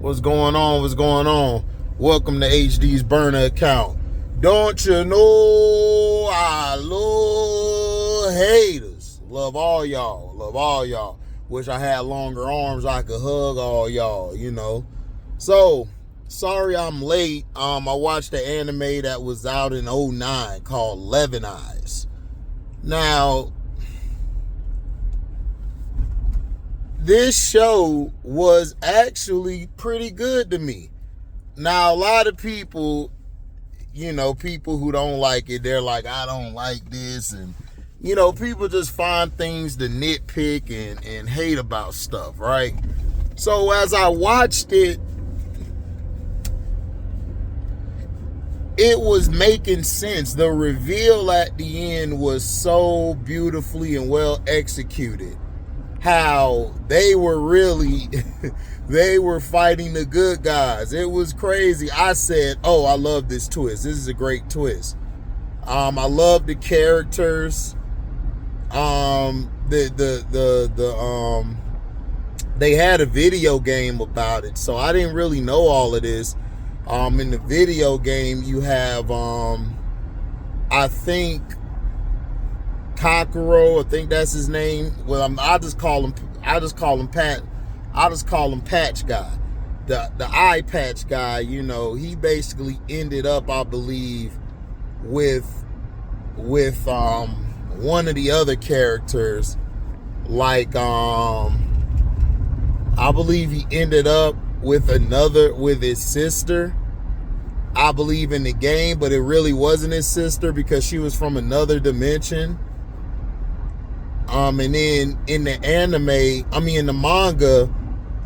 What's going on? What's going on? Welcome to HD's burner account. Don't you know I love haters? Love all y'all. Love all y'all. Wish I had longer arms I could hug all y'all, you know. So, sorry I'm late. I watched the anime that was out in 2009 called Lyveboy. Now, this show was actually pretty good to me. Now, a lot of people, you know, people who don't like it, they're like, I don't like this. And, you know, people just find things to nitpick and hate about stuff, right? So as I watched it, it was making sense. The reveal at the end was so beautifully and well executed. How they were really, they were fighting the good guys. It was crazy. I said, oh, I love this twist. This is a great twist. I love the characters. They had a video game about it, so I didn't really know all of this. In the video game, you have, I think, Kokoro, I think that's his name. Well, I just call him Patch Guy. The eye patch guy, you know, he basically ended up, I believe, with one of the other characters. Like I believe he ended up with his sister, I believe, in the game, but it really wasn't his sister because she was from another dimension. And then in the in the manga,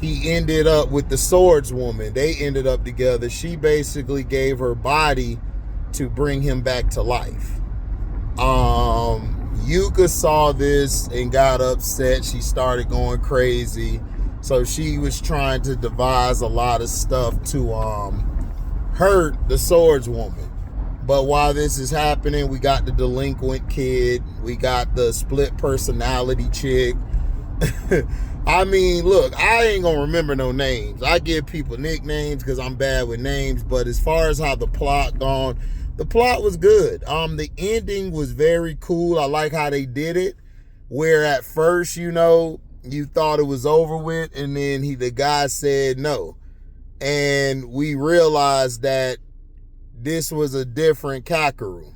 he ended up with the swordswoman. They ended up together. She basically gave her body to bring him back to life. Yuka saw this and got upset. She started going crazy. So she was trying to devise a lot of stuff to hurt the swordswoman. But while this is happening, we got the delinquent kid. We got the split personality chick. I mean, look, I ain't gonna remember no names. I give people nicknames because I'm bad with names. But as far as how the plot gone, the plot was good. The ending was very cool. I like how they did it. Where at first, you know, you thought it was over with, and then the guy said no. And we realized that this was a different Kakeru.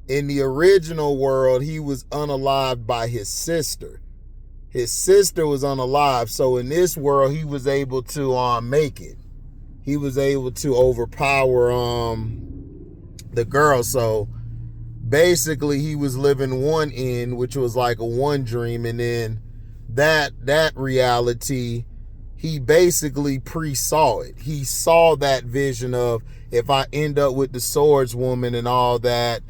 In the original world, he was unalived by his sister. His sister was unalive, so in this world, he was able to make it. He was able to overpower the girl. So basically, he was living one end, which was like a one dream, and then that reality, he basically pre-saw it. He saw that vision of, if I end up with the swordswoman and all that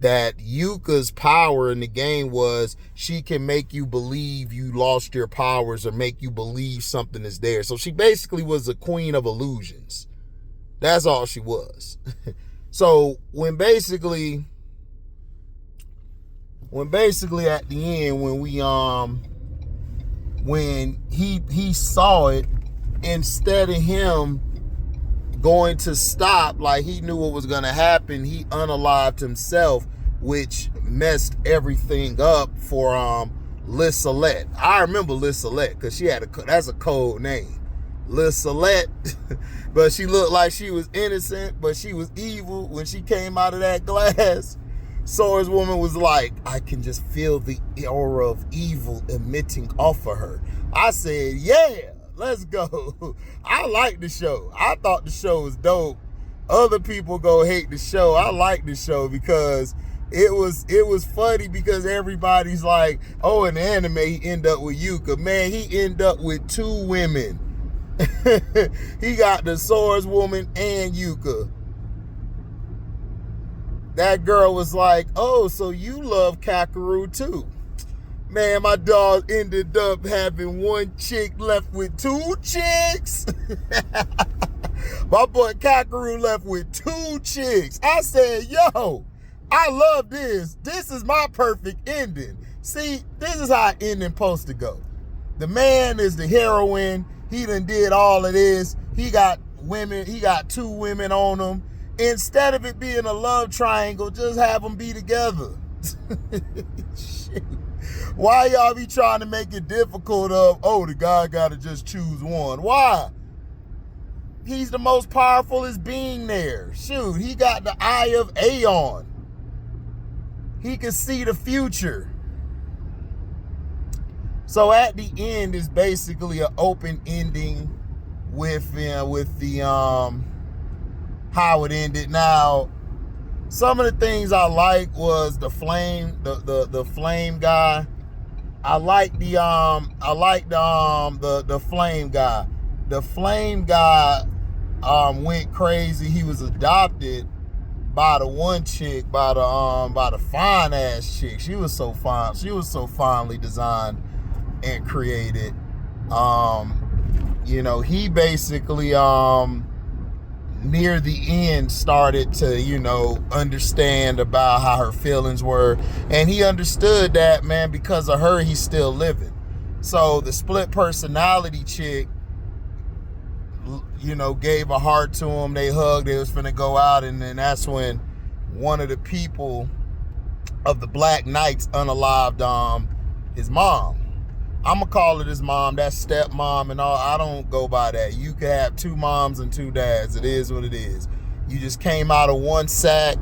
Yuka's power in the game was she can make you believe you lost your powers or make you believe something is there. So she basically was a queen of illusions. That's all she was. So when basically at the end, when he saw it, instead of him going to stop, like he knew what was going to happen, he unalived himself, which messed everything up for Lissalette. I remember Lissalette because that's a code name, Lissalette. But she looked like she was innocent, but she was evil when she came out of that glass. Swordswoman was like, I can just feel the aura of evil emitting off of her. I said, yeah, let's go. I like the show. I thought the show was dope. Other people go hate the show. I like the show because it was funny because everybody's like, oh, in the anime he end up with Yuka. Man, he end up with two women. He got the swordswoman and Yuka. That girl was like, oh, so you love Kakeru too. Man, my dog ended up having one chick left with two chicks. My boy Kakeru left with two chicks. I said, yo, I love this. This is my perfect ending. See, this is how an ending supposed to go. The man is the heroine. He done did all of this. He got women. He got 2 women on him. Instead of it being a love triangle, just have them be together. Shit. Why y'all be trying to make it difficult of, oh, the guy got to just choose one? Why? He's the most powerfulest being there. Shoot, he got the eye of Aeon. He can see the future. So at the end is basically an open ending with the how it ended. Now, some of the things I like was the flame, the flame guy. I like the flame guy. The flame guy went crazy. He was adopted by the one chick, by the fine ass chick. She was so fine. She was so finely designed and created. He basically near the end started to, understand about how her feelings were. And he understood that, man, because of her, he's still living. So the split personality chick, gave a heart to him. They hugged. They was finna go out. And then that's when one of the people of the Black Knights unalived his mom. I'm going to call it his mom. That's stepmom and all. I don't go by that. You can have 2 moms and 2 dads. It is what it is. You just came out of one sack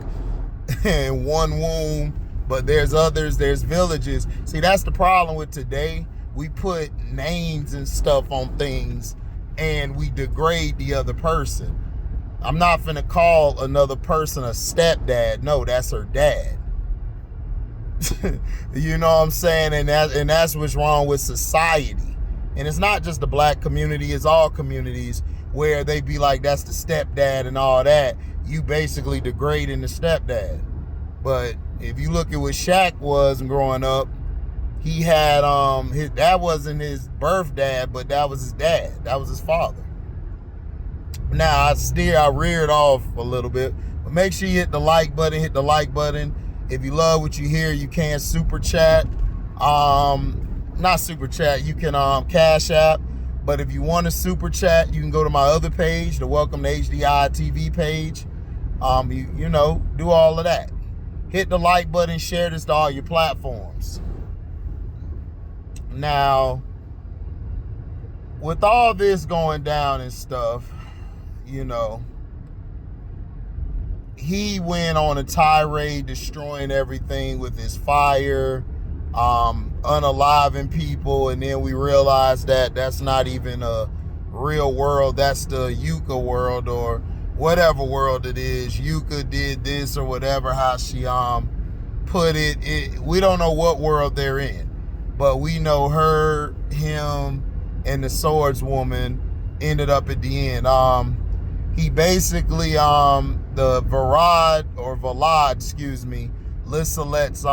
and one womb. But there's others. There's villages. See, that's the problem with today. We put names and stuff on things and we degrade the other person. I'm not finna call another person a stepdad. No, that's her dad. You know what I'm saying? And that's what's wrong with society. And it's not just the black community, it's all communities where they be like, that's the stepdad and all that. You basically degrading the stepdad. But if you look at what Shaq was growing up, he had that wasn't his birth dad, but that was his dad. That was his father. Now I reared off a little bit, but make sure you hit the like button. If you love what you hear, you can super chat. Not super chat, you can Cash App. But if you want to super chat, you can go to my other page, the Welcome to HDiiTV page. Do all of that. Hit the like button, share this to all your platforms. Now, with all this going down and stuff, he went on a tirade destroying everything with his fire, unaliving people, and then we realized that that's not even a real world. That's the Yucca world or whatever world it is. Yucca did this or whatever, how she put it. We don't know what world they're in, but we know her, him, and the swordswoman ended up at the end. He basically, the Valad, Lissalet's,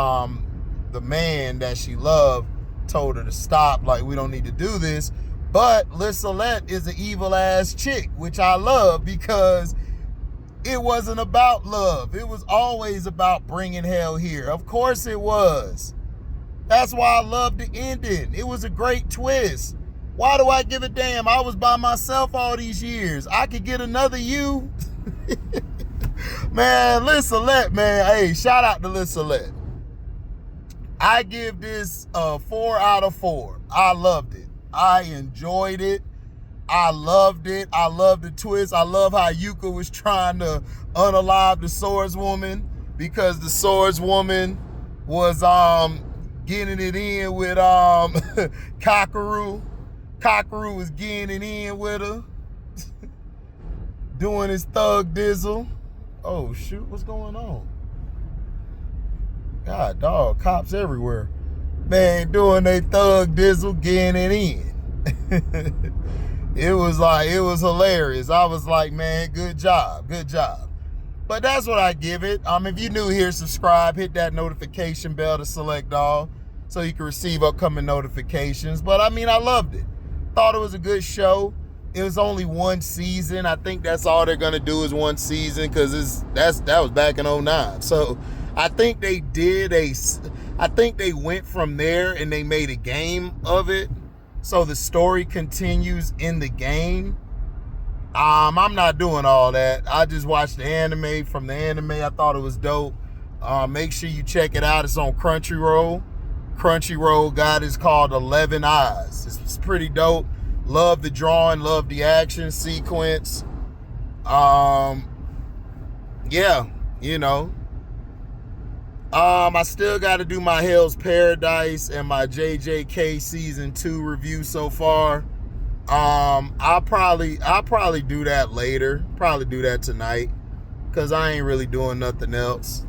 the man that she loved, told her to stop, like, we don't need to do this. But Lissalet is an evil ass chick, which I love because it wasn't about love. It was always about bringing hell here. Of course it was. That's why I loved the ending. It was a great twist. Why do I give a damn? I was by myself all these years. I could get another you. Man, Lissalet, man. Hey, shout out to Lissalet. I give this a 4 out of 4. I loved it. I enjoyed it. I loved it. I loved the twist. I love how Yucca was trying to unalive the swordswoman because the swordswoman was getting it in with Cockaroo. Cockaroo was getting it in with her. Doing his thug dizzle. Oh shoot, what's going on? God dog, cops everywhere. Man, doing their thug dizzle, getting it in. It was hilarious. I was like, man, good job. But that's what I give it. If you're new here, subscribe, hit that notification bell to select all so you can receive upcoming notifications. But I loved it. Thought it was a good show. It was only 1 season. I think that's all they're gonna do is 1 season because that was back in 2009. So I think they went from there and they made a game of it. so the story continues in the game. I'm not doing all that. I just watched the anime. From the anime, I thought it was dope. Make sure you check it out. It's on Crunchyroll. Crunchyroll got is called 11 Eyes. It's pretty dope. Love the drawing, love the action sequence. Yeah, you know. I still got to do my Hell's Paradise and my JJK season 2 review so far. I'll probably do that later. Probably do that tonight, cause I ain't really doing nothing else.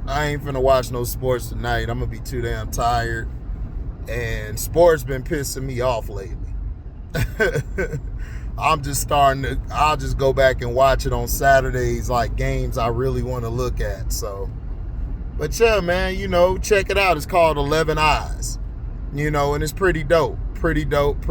I ain't finna watch no sports tonight. I'm gonna be too damn tired, and sports been pissing me off lately. I'll just go back and watch it on Saturdays, like games I really want to look at. So, but yeah, man, you know, check it out. It's called 11 Eyes, you know, and it's pretty dope. Pretty dope.